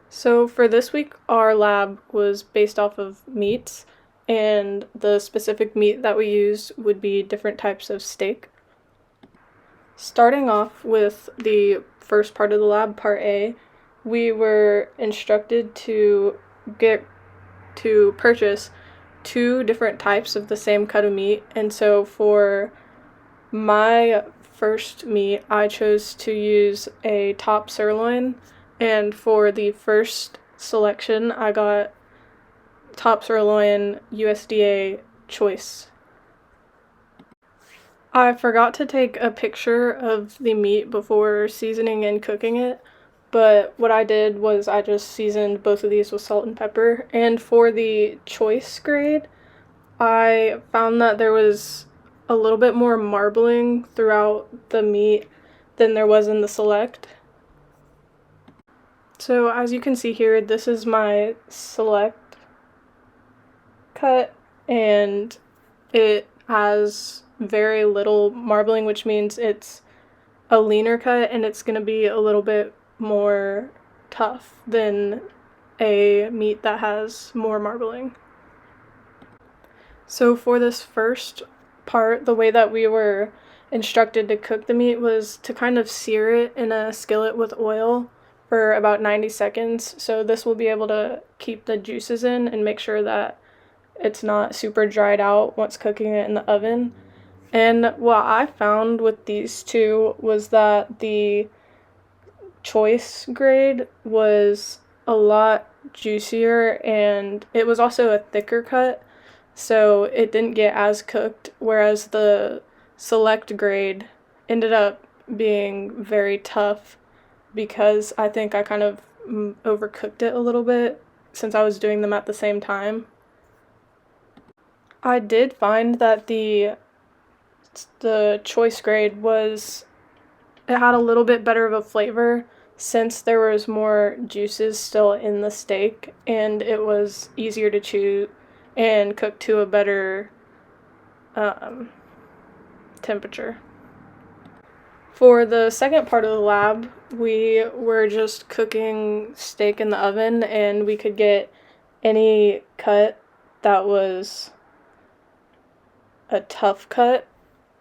So for this week, our lab was based off of meats, and the specific meat that we used would be different types of steak. Starting off with the first part of the lab, part A, we were instructed to get to purchase two different types of the same cut of meat, and so for my first meat, I chose to use a top sirloin, and for the first selection, I got top sirloin USDA choice. I forgot to take a picture of the meat before seasoning and cooking it, but what I did was I just seasoned both of these with salt and pepper. And for the choice grade, I found that there was a little bit more marbling throughout the meat than there was in the select. So as you can see here, this is my select cut, and it has very little marbling, which means it's a leaner cut and it's going to be a little bit more tough than a meat that has more marbling. So for this first part, the way that we were instructed to cook the meat was to kind of sear it in a skillet with oil for about 90 seconds. So this will be able to keep the juices in and make sure that it's not super dried out once cooking it in the oven. And what I found with these two was that the choice grade was a lot juicier, and it was also a thicker cut, so it didn't get as cooked, whereas the select grade ended up being very tough because I think I kind of overcooked it a little bit since I was doing them at the same time. I did find that the choice grade it had a little bit better of a flavor since there was more juices still in the steak, and it was easier to chew and cook to a better temperature. For the second part of the lab, we were just cooking steak in the oven, and we could get any cut that was a tough cut,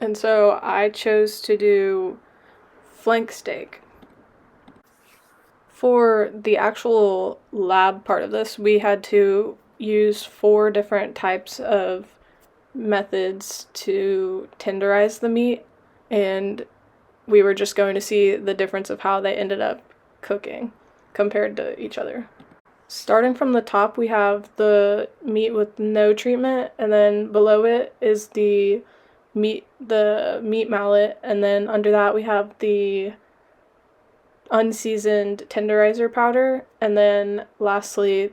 and so I chose to do flank steak. For the actual lab part of this, we had to use 4 different types of methods to tenderize the meat, and we were just going to see the difference of how they ended up cooking compared to each other. Starting from the top, we have the meat with no treatment, and then below it is the meat mallet, and then under that we have the unseasoned tenderizer powder, and then lastly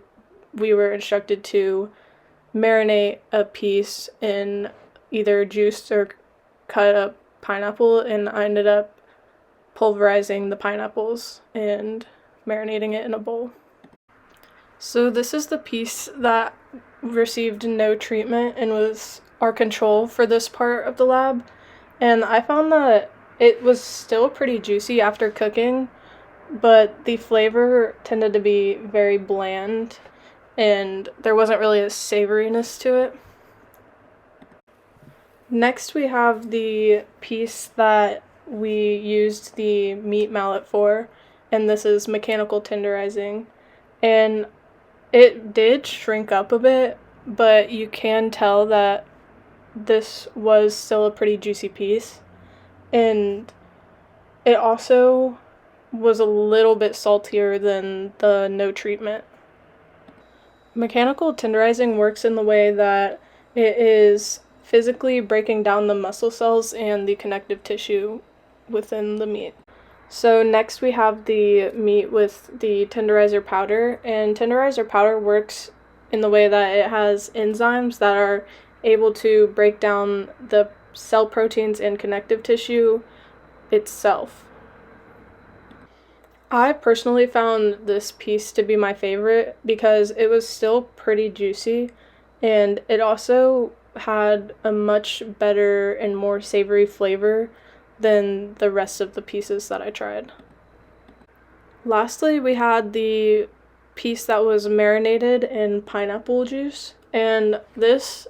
we were instructed to marinate a piece in either juiced or cut up pineapple, and I ended up pulverizing the pineapples and marinating it in a bowl. So this is the piece that received no treatment and was our control for this part of the lab, and I found that it was still pretty juicy after cooking, but the flavor tended to be very bland, and there wasn't really a savoriness to it. Next, we have the piece that we used the meat mallet for, and this is mechanical tenderizing. And it did shrink up a bit, but you can tell that this was still a pretty juicy piece. And it also was a little bit saltier than the no treatment. Mechanical tenderizing works in the way that it is physically breaking down the muscle cells and the connective tissue within the meat. So next we have the meat with the tenderizer powder, and tenderizer powder works in the way that it has enzymes that are able to break down the cell proteins and connective tissue itself. I personally found this piece to be my favorite because it was still pretty juicy, and it also had a much better and more savory flavor than the rest of the pieces that I tried. Lastly, we had the piece that was marinated in pineapple juice. And this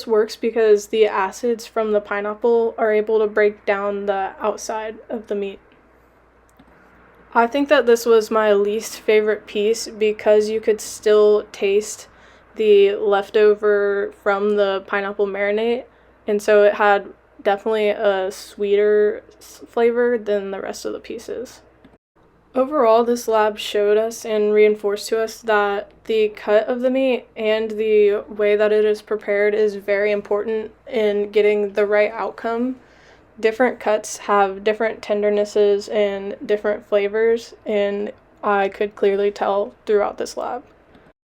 works because the acids from the pineapple are able to break down the outside of the meat. I think that this was my least favorite piece because you could still taste the leftover from the pineapple marinade, and so it had definitely a sweeter flavor than the rest of the pieces. Overall, this lab showed us and reinforced to us that the cut of the meat and the way that it is prepared is very important in getting the right outcome. Different cuts have different tendernesses and different flavors, and I could clearly tell throughout this lab.